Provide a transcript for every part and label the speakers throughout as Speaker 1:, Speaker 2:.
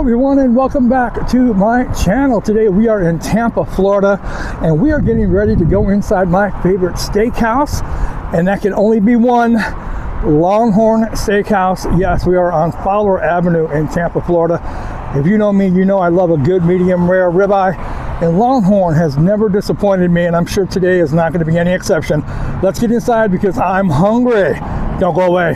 Speaker 1: everyone, and welcome back to my channel. Today we are in Tampa, Florida, and we are getting ready to go inside my favorite steakhouse, and that can only be one, Longhorn Steakhouse. Yes, we are on Fowler Avenue in Tampa, Florida. If you know me, you know I love a good medium rare ribeye, and Longhorn has never disappointed me, and I'm sure today is not going to be any exception. Let's get inside because I'm hungry. Don't go away.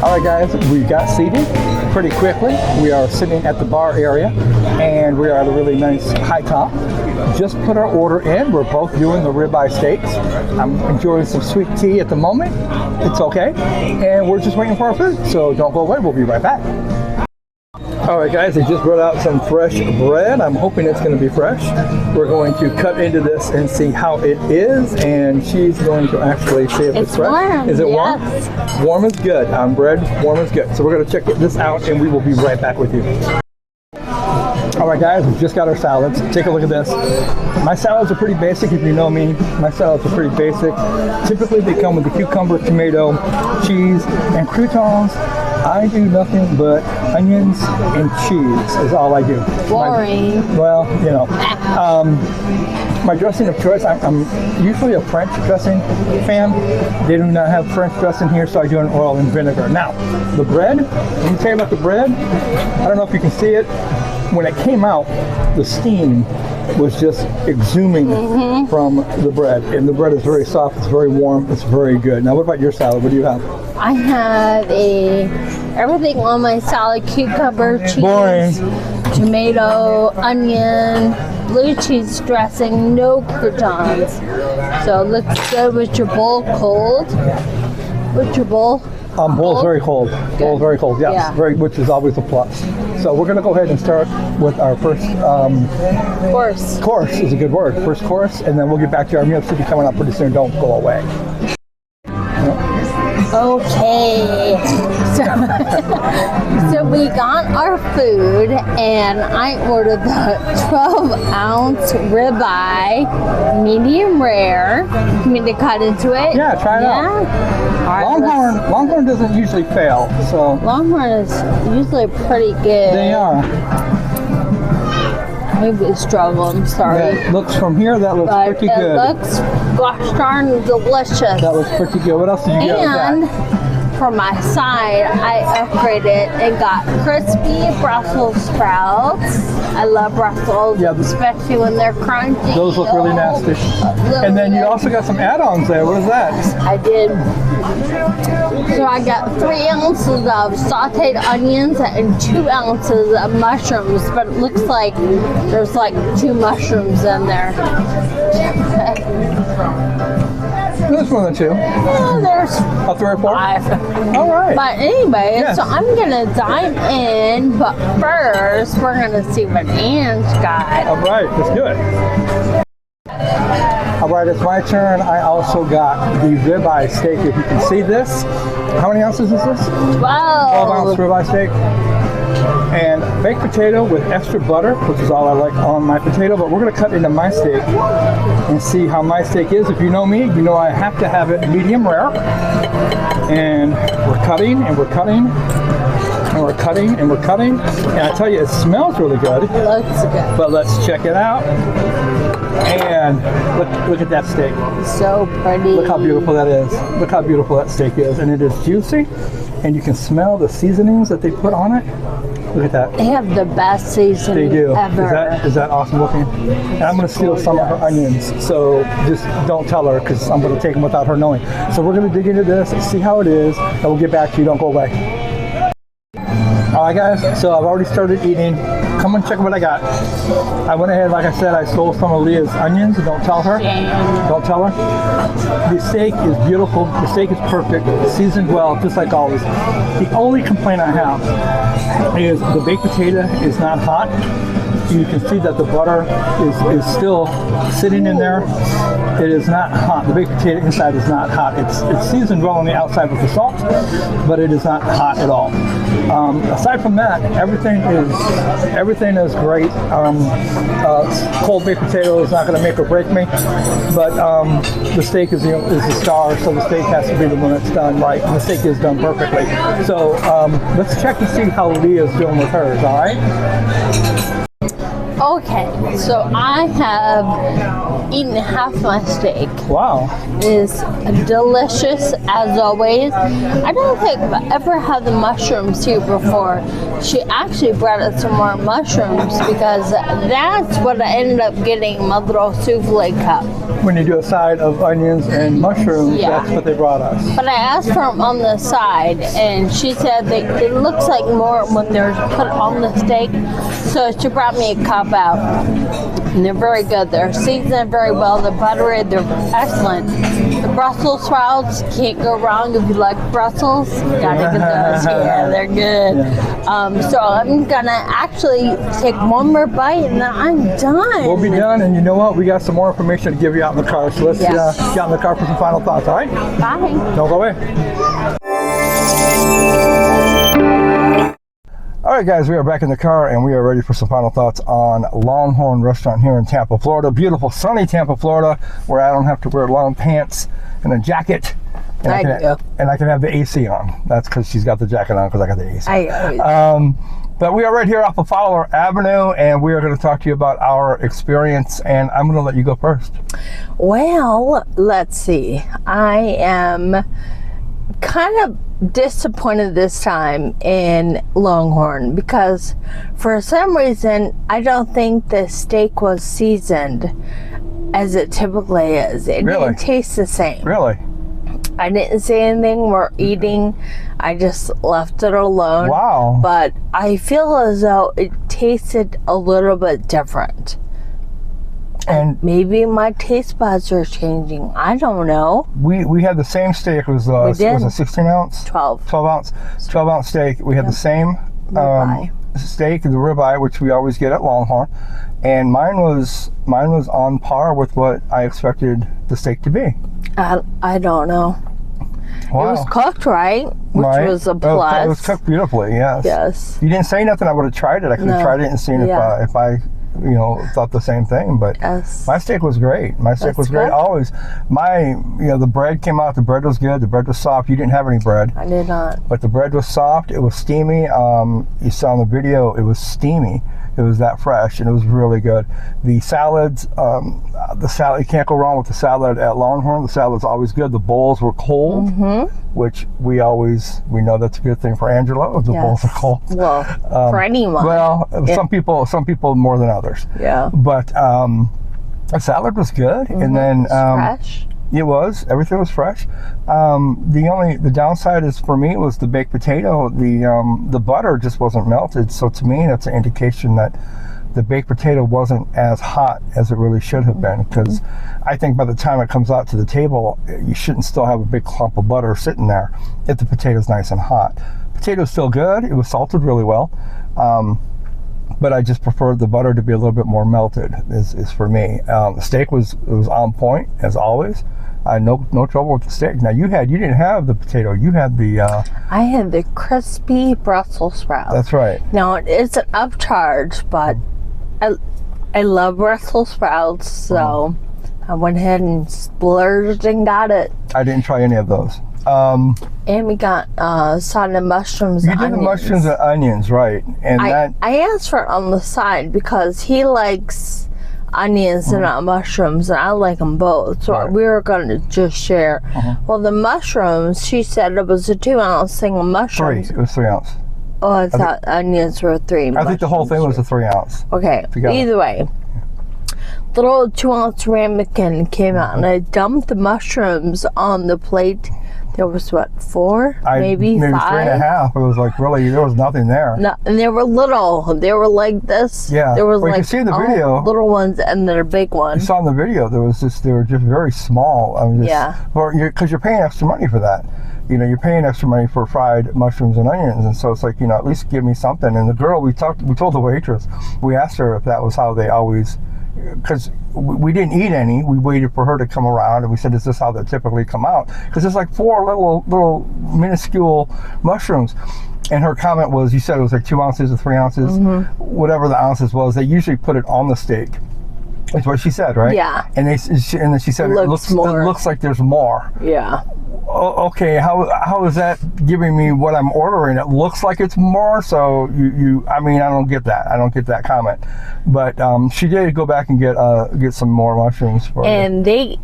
Speaker 1: All right, guys, we got seated pretty quickly. We are sitting at the bar area, and we are at a really nice high top. Just put our order in. We're both doing the ribeye steaks. I'm enjoying some sweet tea at the moment. It's okay. And we're just waiting for our food, so don't go away. We'll be right back. All right, guys, they just brought out some fresh bread. I'm hoping it's going to be fresh. We're going to cut into this and see how it is, and she's going to actually see if it's fresh.
Speaker 2: Warm.
Speaker 1: Is it warm?
Speaker 2: Yes.
Speaker 1: Warm is good. On bread, warm is good. So we're going to check this out, and we will be right back with you. All right, guys, we just got our salads. Take a look at this. My salads are pretty basic. If you know me, my salads are pretty basic. Typically, they come with a cucumber, tomato, cheese, and croutons. I do nothing but onions and cheese is all I do.
Speaker 2: Boring.
Speaker 1: Well, you know. My dressing of choice, I'm usually a French dressing fan. They do not have French dressing here, so I do an oil and vinegar. Now, the bread, let me tell you about the bread. I don't know if you can see it. When it came out, the steam was just exhuming from the bread, and the bread is very soft, it's very warm, it's very good. Now, what about your salad? What do you have?
Speaker 2: I have everything on my salad: cucumber, cheese,
Speaker 1: Boring.
Speaker 2: tomato, onion, blue cheese dressing, no croutons. So let's go with your bowl cold. What's your bowl?
Speaker 1: Bowl's very cold. Bowl's very cold, yes,
Speaker 2: Yeah.
Speaker 1: which is always a plus. So we're going to go ahead and start with our first
Speaker 2: Course.
Speaker 1: course is a good word. First course, and then we'll get back to our meal. Should be coming up pretty soon. Don't go away.
Speaker 2: Okay, so we got our food, and I ordered the 12-ounce ribeye, medium rare. You mean to cut into it?
Speaker 1: Yeah, try it out.
Speaker 2: All right,
Speaker 1: Longhorn doesn't usually fail, so.
Speaker 2: Longhorn is usually pretty good.
Speaker 1: They are.
Speaker 2: Maybe it's struggle, I'm sorry.
Speaker 1: That looks from here, that looks
Speaker 2: But
Speaker 1: pretty good.
Speaker 2: it looks, gosh darn, delicious.
Speaker 1: That was pretty good. What else did you get with that?
Speaker 2: And for my side, I upgraded and got crispy Brussels sprouts. I love Brussels,
Speaker 1: Yeah,
Speaker 2: especially when they're crunchy.
Speaker 1: Those look really nasty. And then you also got some add-ons there. What is that?
Speaker 2: I did. So I got 3 ounces of sauteed onions and 2 ounces of mushrooms, but it looks like there's like 2 mushrooms in there.
Speaker 1: This more than 2.
Speaker 2: Well, there's
Speaker 1: About 3 or 4?
Speaker 2: 5.
Speaker 1: All right.
Speaker 2: But anyway,
Speaker 1: Yes.
Speaker 2: so I'm gonna dine in, but first we're gonna see what Anne's got.
Speaker 1: All right, let's do it. All right, it's my turn. I also got the ribeye steak. If you can see this, how many ounces is this? 12-ounce
Speaker 2: 12.
Speaker 1: ribeye steak. And baked potato with extra butter, which is all I like on my potato. But we're going to cut into my steak and see how my steak is. If you know me, you know I have to have it medium rare. And we're cutting, and we're cutting, and we're cutting, and we're cutting. And I tell you, it smells really good.
Speaker 2: Looks good.
Speaker 1: But let's check it out. And look at that steak.
Speaker 2: So pretty.
Speaker 1: Look how beautiful that is. Look how beautiful that steak is. And it is juicy. And you can smell the seasonings that they put on it. Look at that.
Speaker 2: They have the best seasoning
Speaker 1: They do.
Speaker 2: ever.
Speaker 1: Is that awesome looking? And I'm going to steal some of her onions. So just don't tell her because I'm going to take them without her knowing. So we're going to dig into this and see how it is. And we'll get back to you. Don't go away. All right, guys. So I've already started eating. Come and check what I got. I went ahead, like I said, I stole some of Leah's onions. Don't tell her. Don't tell her. The steak is beautiful. The steak is perfect. Seasoned well, just like always. The only complaint I have is the baked potato is not hot. You can see that the butter is still sitting in there. It is not hot. The baked potato inside is not hot. It's seasoned well on the outside with the salt, but it is not hot at all. Aside from that, everything is great. Cold baked potato is not going to make or break me, but the steak is the star, so the steak has to be the one that's done right. And the steak is done perfectly. So let's check to see how Leah's doing with hers. All right.
Speaker 2: Okay, so I have eaten half my steak.
Speaker 1: Wow.
Speaker 2: It's delicious as always. I don't think I've ever had the mushrooms here before. She actually brought us some more mushrooms because that's what I ended up getting in my little souffle cup.
Speaker 1: When you do a side of onions and mushrooms,
Speaker 2: Yeah.
Speaker 1: that's what they brought us.
Speaker 2: But I asked for them on the side, and she said that it looks like more when they're put on the steak. So she brought me a cup out, and they're very good. They're seasoned very well. They're buttery. They're excellent. The Brussels sprouts, can't go wrong if you like Brussels. Gotta get those. Yeah, they're good. So I'm gonna actually take one more bite, and then I'm done.
Speaker 1: We'll be done, and you know what? We got some more information to give you out in the car. So let's
Speaker 2: Yes.
Speaker 1: get out in the car for some final thoughts. All right?
Speaker 2: Bye.
Speaker 1: Don't go away. All right, guys, we are back in the car, and we are ready for some final thoughts on Longhorn Restaurant here in Tampa, Florida. Beautiful, sunny Tampa, Florida, where I don't have to wear long pants and a jacket. And I can have the AC on. That's because she's got the jacket on because I got the AC. But we are right here off of Fowler Avenue, and we are going to talk to you about our experience, and I'm going to let you go first.
Speaker 2: Well, let's see. I am kind of disappointed this time in Longhorn because for some reason I don't think the steak was seasoned as it typically is. It didn't taste the same.
Speaker 1: Really?
Speaker 2: I didn't say anything we're eating. I just left it alone.
Speaker 1: Wow.
Speaker 2: But I feel as though it tasted a little bit different. And maybe my taste buds are changing. I don't know.
Speaker 1: We had the same steak. It was a 16 ounce? 12 ounce steak. We had the same steak, the ribeye, which we always get at Longhorn. And mine was on par with what I expected the steak to be.
Speaker 2: I don't know.
Speaker 1: Wow.
Speaker 2: It was cooked right, which was a plus.
Speaker 1: It was cooked beautifully, yes.
Speaker 2: Yes.
Speaker 1: You didn't say nothing, I would have tried it. I could have tried it and seen if I thought the same thing. But my steak was great. My steak was great. Always. The bread came out. The bread was good. The bread was soft. You didn't have any bread.
Speaker 2: I did not.
Speaker 1: But the bread was soft. It was steamy. You saw in the video, it was steamy. It was that fresh, and it was really good. The salads, you can't go wrong with the salad at Longhorn. The salad's always good. The bowls were cold, which we know that's a good thing for Angela. The bowls are cold.
Speaker 2: Well, for anyone.
Speaker 1: Well, some people more than others.
Speaker 2: Yeah.
Speaker 1: But the salad was good, and then
Speaker 2: fresh.
Speaker 1: It was. Everything was fresh. The downside is for me was the baked potato. The butter just wasn't melted. So to me, that's an indication that the baked potato wasn't as hot as it really should have been, because I think by the time it comes out to the table, you shouldn't still have a big clump of butter sitting there if the potato's nice and hot. Potato's still good. It was salted really well. But I just preferred the butter to be a little bit more melted, is for me. The steak was on point, as always. I had no trouble with the steak. Now you didn't have the potato. You had the...
Speaker 2: I had the crispy Brussels sprouts.
Speaker 1: That's right.
Speaker 2: Now, it's an upcharge, but I love Brussels sprouts, so I went ahead and splurged and got it.
Speaker 1: I didn't try any of those.
Speaker 2: And we got salted mushrooms and onions.
Speaker 1: You did the mushrooms and onions, right. And
Speaker 2: I asked for it on the side because he likes onions and not mushrooms, and I like them both. So we were going to just share. Well, the mushrooms, she said it was a 2-ounce thing of mushrooms.
Speaker 1: 3. It was 3 ounce.
Speaker 2: Oh, I thought onions were 3.
Speaker 1: I think the whole thing was a 3 ounce.
Speaker 2: Okay, either way. Little 2-ounce ramekin came out, and I dumped the mushrooms on the plate. There was what, 4, maybe 5?
Speaker 1: 3.5. It was like, really, there was nothing there.
Speaker 2: No, and they were little. They were like this.
Speaker 1: Yeah.
Speaker 2: There was
Speaker 1: you
Speaker 2: like
Speaker 1: can see in the video,
Speaker 2: little ones and then a big one.
Speaker 1: You saw in the video, they were just very small. I mean, because you're paying extra money for that. You know, you're paying extra money for fried mushrooms and onions, and so it's like, you know, at least give me something. And the girl, we told the waitress, we asked her if that was how they always, because we didn't eat any. We waited for her to come around, and we said, is this how they typically come out? Because there's like 4 little minuscule mushrooms. And her comment was, you said it was like 2 ounces or 3 ounces, whatever the ounces was. They usually put it on the steak. That's what she said, right?
Speaker 2: Yeah.
Speaker 1: And then she said, it looks like there's more.
Speaker 2: Yeah.
Speaker 1: Okay, how is that giving me what I'm ordering? It looks like it's more, so I mean, I don't get that. I don't get that comment. But she did go back and get some more mushrooms for
Speaker 2: and they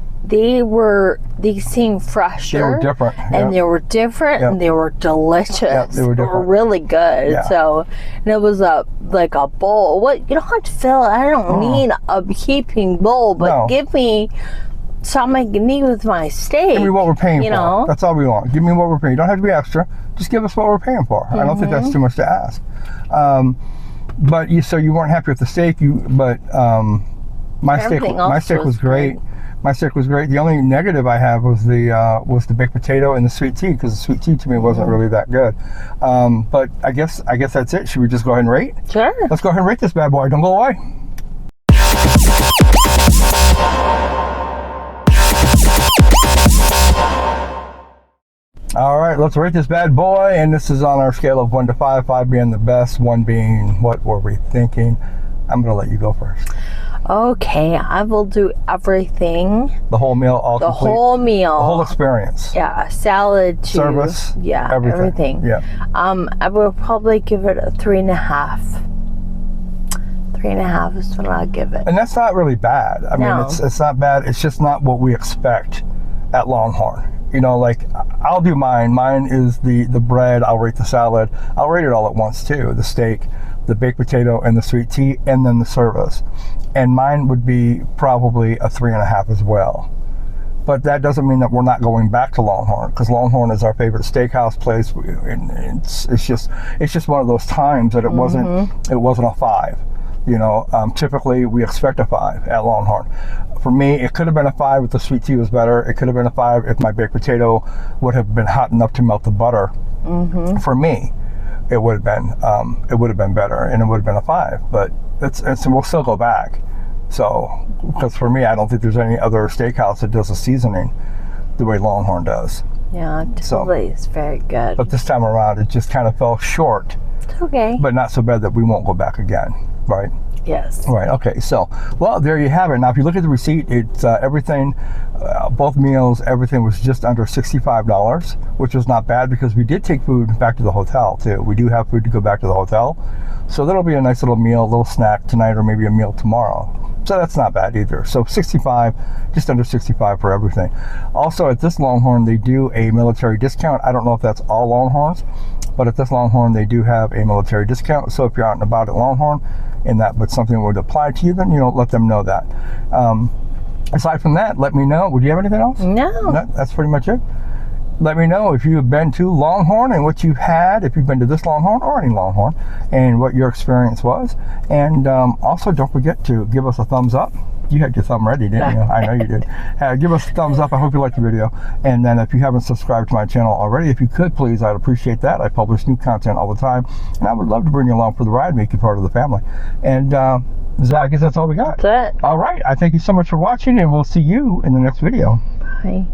Speaker 2: seemed fresher.
Speaker 1: They were different.
Speaker 2: And they were different, and they were delicious.
Speaker 1: Yeah, they were different.
Speaker 2: They were really good.
Speaker 1: Yeah.
Speaker 2: So, and it was like a bowl. What, you don't have to fill it. I don't need a heaping bowl, but give me something I can eat with my steak.
Speaker 1: Give me what we're paying for.
Speaker 2: Know?
Speaker 1: That's all we want. Give me what we're paying. You don't have to be extra. Just give us what we're paying for. I don't think that's too much to ask. But so you weren't happy with the steak. My steak was great. My steak was great. The only negative I have was the baked potato and the sweet tea, because the sweet tea to me wasn't really that good. But I guess that's it. Should we just go ahead and rate?
Speaker 2: Sure.
Speaker 1: Let's go ahead and rate this bad boy. Don't go away. All right, let's rate this bad boy, and this is on our scale of 1 to 5, 5 being the best, 1 being what were we thinking. I'm gonna let you go first.
Speaker 2: Okay, I will do everything.
Speaker 1: The whole meal,
Speaker 2: the whole meal.
Speaker 1: The whole experience.
Speaker 2: Yeah, salad, too.
Speaker 1: Service.
Speaker 2: Yeah, everything.
Speaker 1: Yeah.
Speaker 2: I will probably give it a 3.5. 3.5 is what I'll give it.
Speaker 1: And that's not really bad. I mean, it's not bad. It's just not what we expect at Longhorn. You know, like, I'll do mine. Mine is the bread. I'll rate the salad. I'll rate it all at once, too. The steak, the baked potato, and the sweet tea, and then the service. And mine would be probably a 3.5 as well. But that doesn't mean that we're not going back to Longhorn, because Longhorn is our favorite steakhouse place. And it's just one of those times that it wasn't a 5. You know, typically we expect a 5 at Longhorn. For me, it could have been a 5 if the sweet tea was better. It could have been a 5 if my baked potato would have been hot enough to melt the butter. For me, it would have been better, and it would have been a 5. But we'll still go back. So, because for me, I don't think there's any other steakhouse that does the seasoning the way Longhorn does.
Speaker 2: Yeah, totally. It's very good.
Speaker 1: But this time around, it just kind of fell short.
Speaker 2: It's okay.
Speaker 1: But not so bad that we won't go back again, right?
Speaker 2: Yes.
Speaker 1: Right, okay, so, well, there you have it. Now, if you look at the receipt, it's everything, both meals, everything was just under $65, which was not bad, because we did take food back to the hotel, too. We do have food to go back to the hotel. So that'll be a nice little meal, a little snack tonight, or maybe a meal tomorrow. So that's not bad either. So 65, just under 65 for everything. Also, at this Longhorn, they do a military discount. I don't know if that's all Longhorns, but at this Longhorn, they do have a military discount. So if you're out and about at Longhorn, but something would apply to you, then, you know, let them know that. Aside from that, let me know. Would you have anything else?
Speaker 2: No.
Speaker 1: That's pretty much it. let me know if you've been to Longhorn and what you've had, if you've been to this Longhorn or any Longhorn, and what your experience was. And also, don't forget to give us a thumbs up. You had your thumb ready, didn't you? I know you did. Give us a thumbs up. I hope you liked the video. And then if you haven't subscribed to my channel already, if you could, please, I'd appreciate that. I publish new content all the time, and I would love to bring you along for the ride, make you part of the family. And I guess that's all we got.
Speaker 2: That's it.
Speaker 1: All right. I thank you so much for watching, and we'll see you in the next video.
Speaker 2: Bye.